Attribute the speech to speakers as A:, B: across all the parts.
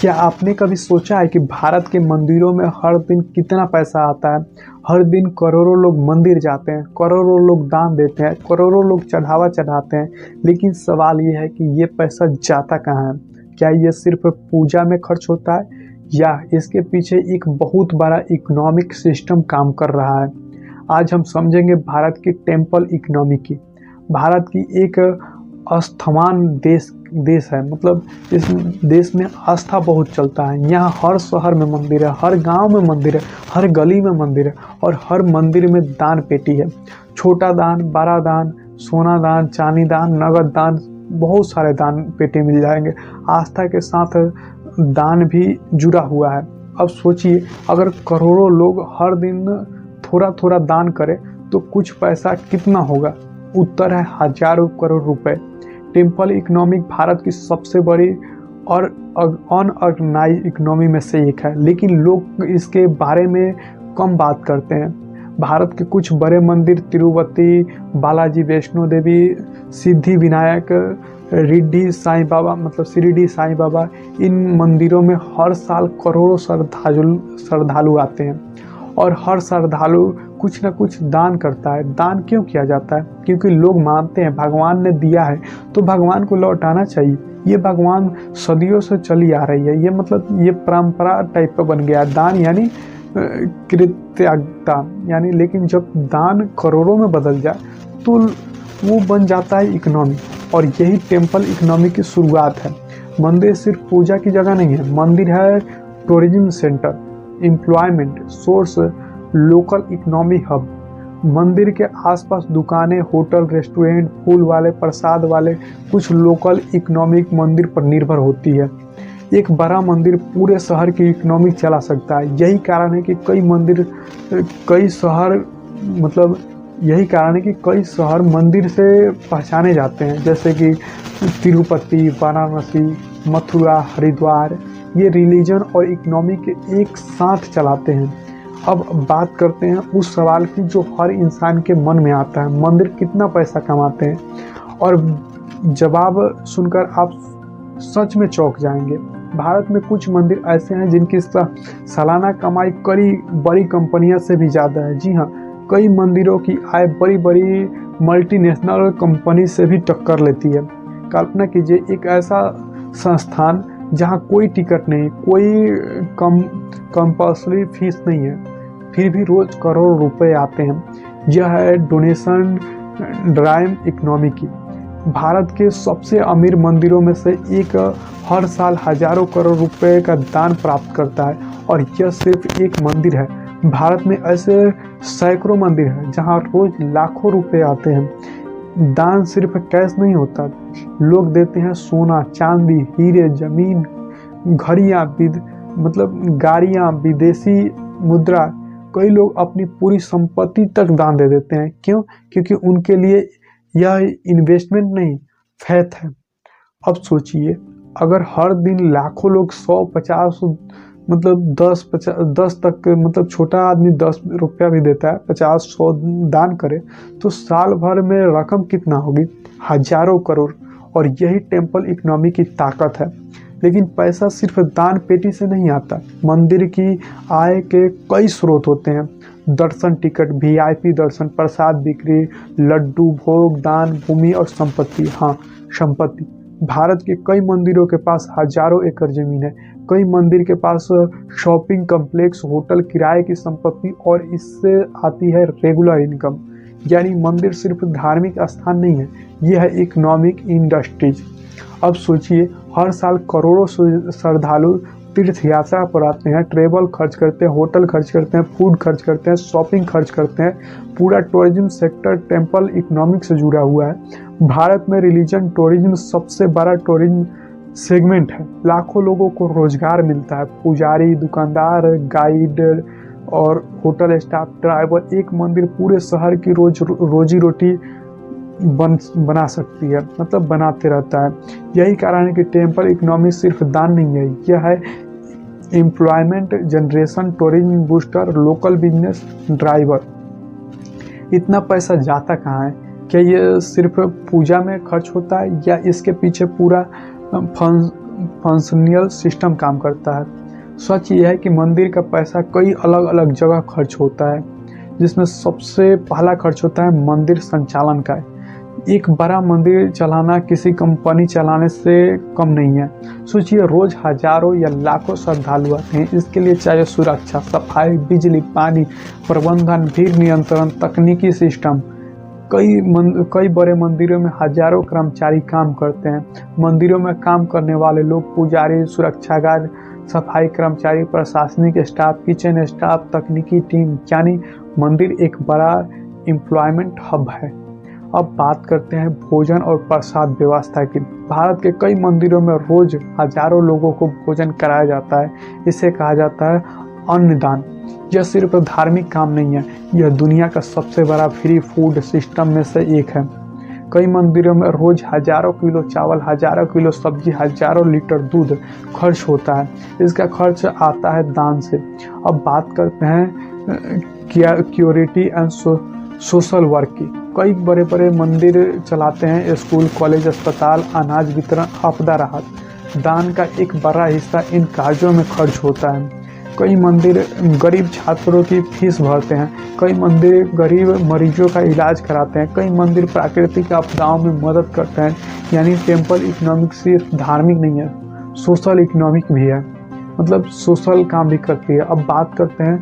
A: क्या आपने कभी सोचा है कि भारत के मंदिरों में हर दिन कितना पैसा आता है? हर दिन करोड़ों लोग मंदिर जाते हैं, करोड़ों लोग दान देते हैं, करोड़ों लोग चढ़ावा चढ़ाते हैं, लेकिन सवाल ये है कि ये पैसा जाता कहाँ है? क्या ये सिर्फ पूजा में खर्च होता है या इसके पीछे एक बहुत बड़ा इकोनॉमिक सिस्टम काम कर रहा है? आज हम समझेंगे भारत की टेम्पल इकोनॉमी की। भारत की एक अस्थमान देश है, मतलब इस देश में आस्था बहुत चलता है। यहाँ हर शहर में मंदिर है, हर गांव में मंदिर है, हर गली में मंदिर है और हर मंदिर में दान पेटी है। छोटा दान, बड़ा दान, सोना दान, चांदी दान, नगद दान, बहुत सारे दान पेटी मिल जाएंगे। आस्था के साथ दान भी जुड़ा हुआ है। अब सोचिए, अगर करोड़ों लोग हर दिन थोड़ा थोड़ा दान करें तो कुछ पैसा कितना होगा? उत्तर है हजारों करोड़ रुपए। टेम्पल इकोनॉमिक भारत की सबसे बड़ी और अनऑर्गेनाइज इकोनॉमी में से एक है, लेकिन लोग इसके बारे में कम बात करते हैं। भारत के कुछ बड़े मंदिर तिरुपति बालाजी, वैष्णो देवी, सिद्धि विनायक, रिड्डी साईं बाबा मतलब शिरडी साईं बाबा, इन मंदिरों में हर साल करोड़ों श्रद्धालु आते हैं और हर श्रद्धालु कुछ न कुछ दान करता है। दान क्यों किया जाता है? क्योंकि लोग मानते हैं भगवान ने दिया है तो भगवान को लौटाना चाहिए। ये भगवान सदियों से चली आ रही है, ये मतलब ये परंपरा टाइप का बन गया। दान यानी कृतज्ञता यानी, लेकिन जब दान करोड़ों में बदल जाए तो वो बन जाता है इकोनॉमी, और यही टेम्पल इकोनॉमी की शुरुआत है। मंदिर सिर्फ पूजा की जगह नहीं है, मंदिर है tourism centre, employment source, local economy hub. मंदिर के आसपास दुकानें, होटल, रेस्टोरेंट, फूल वाले, प्रसाद वाले, कुछ लोकल इकोनॉमिक मंदिर पर निर्भर होती है। एक बड़ा मंदिर पूरे शहर की इकोनॉमी चला सकता है। यही कारण है कि कई शहर मंदिर से पहचाने जाते हैं, जैसे कि तिरुपति, वाराणसी, मथुरा, हरिद्वार। ये रिलीजन और इकोनॉमी के एक साथ चलाते हैं। अब बात करते हैं उस सवाल की जो हर इंसान के मन में आता है, मंदिर कितना पैसा कमाते हैं? और जवाब सुनकर आप सच में चौंक जाएंगे। भारत में कुछ मंदिर ऐसे हैं जिनकी सालाना कमाई कई बड़ी कंपनियों से भी ज़्यादा है। जी हाँ, कई मंदिरों की आय बड़ी बड़ी मल्टीनेशनल कंपनी से भी टक्कर लेती है। कल्पना कीजिए, एक ऐसा संस्थान जहाँ कोई टिकट नहीं, कोई कंपल्सरी फीस नहीं है, फिर भी रोज करोड़ रुपए आते हैं। यह है डोनेशन ड्राइव इकोनॉमी की। भारत के सबसे अमीर मंदिरों में से एक हर साल हजारों करोड़ रुपए का दान प्राप्त करता है, और यह सिर्फ एक मंदिर है। भारत में ऐसे सैकड़ों मंदिर हैं जहां रोज लाखों रुपए आते हैं। दान सिर्फ कैश नहीं होता, लोग देते हैं सोना, चांदी, हीरे, जमीन, घड़ियां, गाड़ियां, विदेशी मुद्रा। कई लोग अपनी पूरी संपत्ति तक दान दे देते हैं। क्यों? क्योंकि उनके लिए यह इन्वेस्टमेंट नहीं, फैथ है। अब सोचिए, अगर हर दिन लाखों लोग 100, 50 10 तक, छोटा आदमी 10 रुपया भी देता है, 50, 100 दान करे तो साल भर में रकम कितना होगी? हजारों करोड़। और यही टेम्पल इकोनॉमी की ताकत है। लेकिन पैसा सिर्फ दान पेटी से नहीं आता। मंदिर की आय के कई स्रोत होते हैं। दर्शन टिकट, वीआईपी दर्शन, प्रसाद बिक्री, लड्डू, भोग, दान, भूमि और संपत्ति। हाँ, संपत्ति। भारत के कई मंदिरों के पास हजारों एकड़ जमीन है। कई मंदिर के पास शॉपिंग कॉम्प्लेक्स, होटल, किराए की संपत्ति, और इससे आती है रेगुलर इनकम। यानी मंदिर सिर्फ धार्मिक स्थान नहीं है, यह है इकोनॉमिक इंडस्ट्रीज। अब सोचिए, हर साल करोड़ों श्रद्धालु तीर्थ यात्रा पर आते हैं, ट्रेवल खर्च करते हैं, होटल खर्च करते हैं, फूड खर्च करते हैं, शॉपिंग खर्च करते हैं। पूरा टूरिज्म सेक्टर टेम्पल इकोनॉमिक से जुड़ा हुआ है। भारत में रिलीजन टूरिज्म सबसे बड़ा टूरिज्म सेगमेंट है। लाखों लोगों को रोजगार मिलता है। पुजारी, दुकानदार, गाइड और होटल स्टाफ, ड्राइवर। एक मंदिर पूरे शहर की रोजी रोटी बना सकती है, मतलब बनाते रहता है। यही कारण है कि टेम्पल इकोनॉमी सिर्फ दान नहीं है, यह है employment generation, tourism booster, local business driver. इतना पैसा जाता कहाँ है? क्या ये सिर्फ पूजा में खर्च होता है या इसके पीछे पूरा फंक्शनल सिस्टम काम करता है। सच यह है कि मंदिर का पैसा कई अलग अलग जगह खर्च होता है, जिसमें सबसे पहला खर्च होता है मंदिर संचालन का। एक बड़ा मंदिर चलाना किसी कंपनी चलाने से कम नहीं है। सोचिए, रोज हजारों या लाखों श्रद्धालु आते हैं। इसके लिए चाहिए सुरक्षा, सफाई, बिजली, पानी प्रबंधन, भीड़ नियंत्रण, तकनीकी सिस्टम। कई बड़े मंदिरों में हजारों कर्मचारी काम करते हैं। मंदिरों में काम करने वाले लोग पुजारी, सुरक्षा गार्ड, सफाई कर्मचारी, प्रशासनिक स्टाफ, किचन स्टाफ, तकनीकी टीम, यानी मंदिर एक बड़ा एम्प्लॉयमेंट हब है। अब बात करते हैं भोजन और प्रसाद व्यवस्था की। भारत के कई मंदिरों में रोज हजारों लोगों को भोजन कराया जाता है। इसे कहा जाता है अन्नदान। यह सिर्फ धार्मिक काम नहीं है, यह दुनिया का सबसे बड़ा फ्री फूड सिस्टम में से एक है। कई मंदिरों में रोज हजारों किलो चावल, हजारों किलो सब्जी, हजारों लीटर दूध खर्च होता है। इसका खर्च आता है दान से। अब बात करते हैं क्यूरिटी एंड सोशल वर्क की। कई बड़े बड़े मंदिर चलाते हैं स्कूल, कॉलेज, अस्पताल, अनाज वितरण, आपदा राहत। दान का एक बड़ा हिस्सा इन कार्यों में खर्च होता है। कई मंदिर गरीब छात्रों की फीस भरते हैं। कई मंदिर गरीब मरीजों का इलाज कराते हैं। कई मंदिर प्राकृतिक आपदाओं में मदद करते हैं। यानी टेम्पल इकोनॉमिक सिर्फ धार्मिक नहीं है, सोशल इकोनॉमिक भी है, मतलब सोशल काम भी करती है। अब बात करते हैं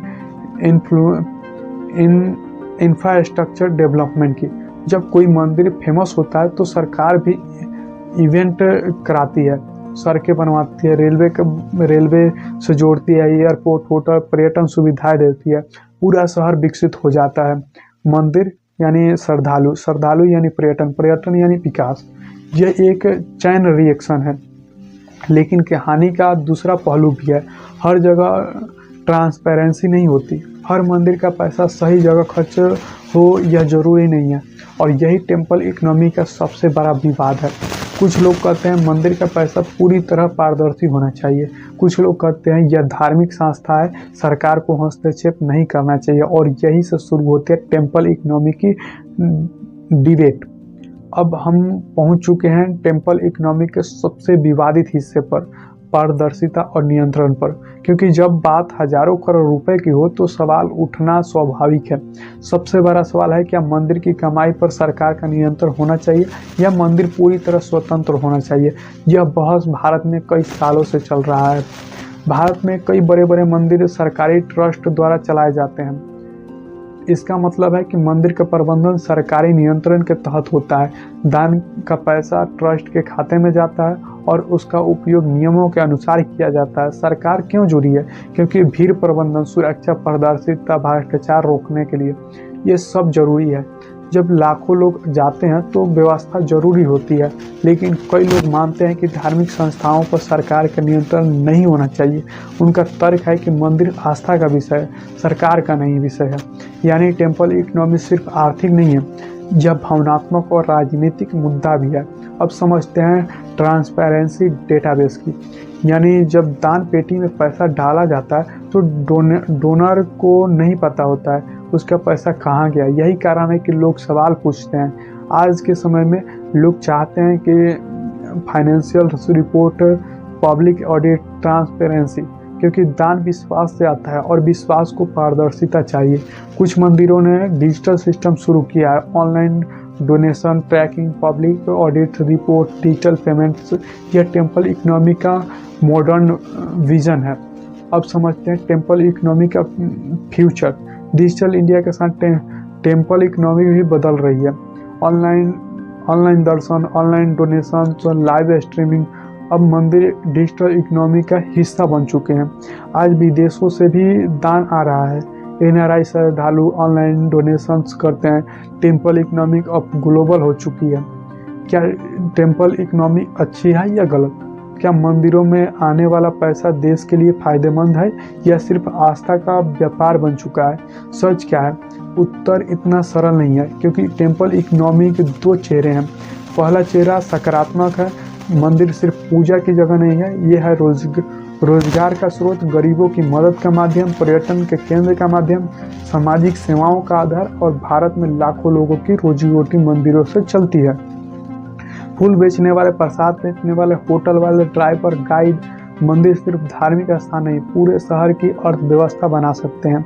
A: इंफ्रास्ट्रक्चर डेवलपमेंट की। जब कोई मंदिर फेमस होता है तो सरकार भी इवेंट कराती है, सड़कें बनवाती है, रेलवे से जोड़ती है, एयरपोर्ट, होटल, पर्यटन सुविधाएं देती है। पूरा शहर विकसित हो जाता है। मंदिर यानी श्रद्धालु, श्रद्धालु यानी पर्यटन, पर्यटन यानी विकास। यह एक चैन रिएक्शन है। लेकिन कहानी का दूसरा पहलू भी है। हर जगह ट्रांसपेरेंसी नहीं होती। हर मंदिर का पैसा सही जगह खर्च हो यह जरूरी नहीं है, और यही टेम्पल इकोनॉमी का सबसे बड़ा विवाद है। कुछ लोग कहते हैं मंदिर का पैसा पूरी तरह पारदर्शी होना चाहिए। कुछ लोग कहते हैं यह धार्मिक संस्था है, सरकार को हस्तक्षेप नहीं करना चाहिए, और यही से शुरू होती है टेम्पल इकोनॉमी की डिबेट। अब हम पहुंच चुके हैं टेम्पल इकोनॉमी के सबसे विवादित हिस्से पर, पारदर्शिता और नियंत्रण पर। क्योंकि जब बात हजारों करोड़ रुपए की हो तो सवाल उठना स्वाभाविक है। सबसे बड़ा सवाल है, क्या मंदिर की कमाई पर सरकार का नियंत्रण होना चाहिए या मंदिर पूरी तरह स्वतंत्र होना चाहिए? यह बहस भारत में कई सालों से चल रहा है। भारत में कई बड़े बड़े मंदिर सरकारी ट्रस्ट द्वारा चलाए जाते हैं। इसका मतलब है कि मंदिर का प्रबंधन सरकारी नियंत्रण के तहत होता है। दान का पैसा ट्रस्ट के खाते में जाता है और उसका उपयोग नियमों के अनुसार किया जाता है। सरकार क्यों जुड़ी है? क्योंकि भीड़ प्रबंधन, सुरक्षा, पारदर्शिता, भ्रष्टाचार रोकने के लिए ये सब जरूरी है। जब लाखों लोग जाते हैं तो व्यवस्था जरूरी होती है। लेकिन कई लोग मानते हैं कि धार्मिक संस्थाओं पर सरकार का नियंत्रण नहीं होना चाहिए। उनका तर्क है कि मंदिर आस्था का विषय है, सरकार का नहीं विषय है। यानी टेम्पल इकोनॉमी सिर्फ आर्थिक नहीं है, यह भावनात्मक और राजनीतिक मुद्दा भी है। अब समझते हैं ट्रांसपेरेंसी डेटाबेस की। यानी जब दान पेटी में पैसा डाला जाता है तो डोनर को नहीं पता होता है उसका पैसा कहाँ गया। यही कारण है कि लोग सवाल पूछते हैं। आज के समय में लोग चाहते हैं कि financial report, public audit, transparency, क्योंकि दान विश्वास से आता है और विश्वास को पारदर्शिता चाहिए। कुछ मंदिरों ने डिजिटल सिस्टम शुरू किया है, online donation tracking, public audit report, digital payments. यह टेम्पल इकोनॉमी का मॉडर्न विजन है। अब समझते हैं टेम्पल इकोनॉमी का फ्यूचर। डिजिटल इंडिया के साथ टेम्पल इकोनॉमी भी बदल रही है। ऑनलाइन दर्शन, ऑनलाइन डोनेशन, लाइव स्ट्रीमिंग, अब मंदिर डिजिटल इकोनॉमी का हिस्सा बन चुके हैं। आज विदेशों से भी दान आ रहा है। NRI श्रद्धालु ऑनलाइन डोनेशंस करते हैं। टेम्पल इकोनॉमी अब ग्लोबल हो चुकी है। क्या टेम्पल इकोनॉमी अच्छी है या गलत? क्या मंदिरों में आने वाला पैसा देश के लिए फायदेमंद है या सिर्फ आस्था का व्यापार बन चुका है? सच क्या है? उत्तर इतना सरल नहीं है, क्योंकि टेम्पल इकोनॉमी के दो चेहरे हैं। पहला चेहरा सकारात्मक है। मंदिर सिर्फ पूजा की जगह नहीं है, ये है रोजगार का स्रोत, गरीबों की मदद का माध्यम, पर्यटन के केंद्र का माध्यम, सामाजिक सेवाओं का आधार, और भारत में लाखों लोगों की रोजी रोटी मंदिरों से चलती है। फूल बेचने वाले, प्रसाद बेचने वाले, होटल वाले, ड्राइवर, गाइड। मंदिर सिर्फ धार्मिक स्थान नहीं, पूरे शहर की अर्थव्यवस्था बना सकते हैं।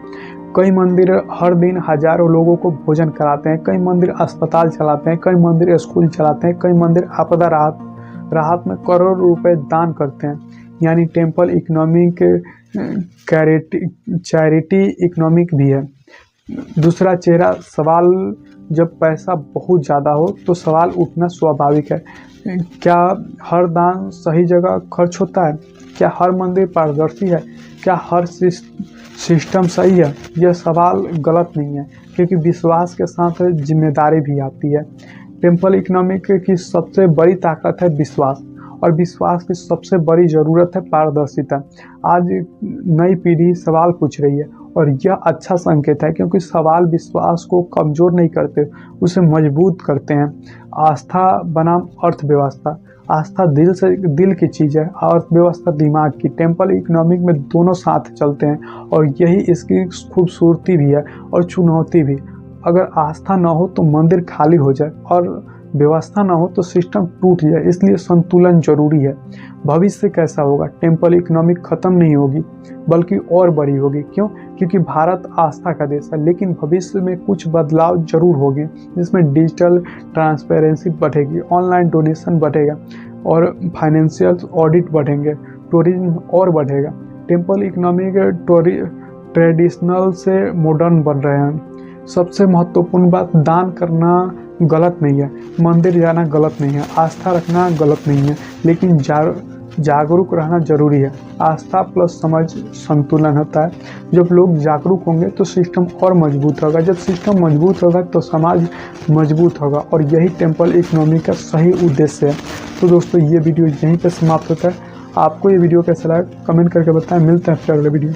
A: कई मंदिर हर दिन हजारों लोगों को भोजन कराते हैं, कई मंदिर अस्पताल चलाते हैं, कई मंदिर स्कूल चलाते हैं, कई मंदिर आपदा राहत में करोड़ों रुपए दान करते हैं। यानी टेम्पल इकोनॉमिक चैरिटी इकोनॉमिक भी है। दूसरा चेहरा सवाल, जब पैसा बहुत ज़्यादा हो तो सवाल उठना स्वाभाविक है। क्या हर दान सही जगह खर्च होता है? क्या हर मंदिर पारदर्शी है? क्या हर सिस्टम सही है? यह सवाल गलत नहीं है, क्योंकि विश्वास के साथ जिम्मेदारी भी आती है। टेम्पल इकोनॉमिक की सबसे बड़ी ताकत है विश्वास, और विश्वास की सबसे बड़ी ज़रूरत है पारदर्शिता। आज नई पीढ़ी सवाल पूछ रही है, और यह अच्छा संकेत है, क्योंकि सवाल विश्वास को कमज़ोर नहीं करते, उसे मजबूत करते हैं। आस्था बनाम अर्थव्यवस्था। आस्था दिल की चीज़ है, अर्थव्यवस्था दिमाग की। टेम्पल इकोनॉमिक में दोनों साथ चलते हैं, और यही इसकी खूबसूरती भी है और चुनौती भी। अगर आस्था न हो तो मंदिर खाली हो जाए, और व्यवस्था ना हो तो सिस्टम टूट जाए, इसलिए संतुलन जरूरी है। भविष्य कैसा होगा? टेम्पल इकोनॉमिक खत्म नहीं होगी, बल्कि और बड़ी होगी। क्यों? क्योंकि भारत आस्था का देश है, लेकिन भविष्य में कुछ बदलाव जरूर होंगे, जिसमें डिजिटल ट्रांसपेरेंसी बढ़ेगी, ऑनलाइन डोनेशन बढ़ेगा, और फाइनेंशियल ऑडिट बढ़ेंगे, टूरिज्म और बढ़ेगा। टेम्पल इकोनॉमिक ट्रेडिशनल से मॉडर्न बन रहे हैं। सबसे महत्वपूर्ण बात, दान करना गलत नहीं है, मंदिर जाना गलत नहीं है, आस्था रखना गलत नहीं है, लेकिन जागरूक रहना जरूरी है। आस्था प्लस समझ संतुलन होता है। जब लोग जागरूक होंगे तो सिस्टम और मजबूत होगा, जब सिस्टम मजबूत होगा तो समाज मजबूत होगा, और यही टेम्पल इकोनॉमी का सही उद्देश्य है। तो दोस्तों, ये वीडियो यहीं पर समाप्त होता है। आपको ये वीडियो कैसा लगा कमेंट करके बताएं। मिलते हैं फिर अगले वीडियो।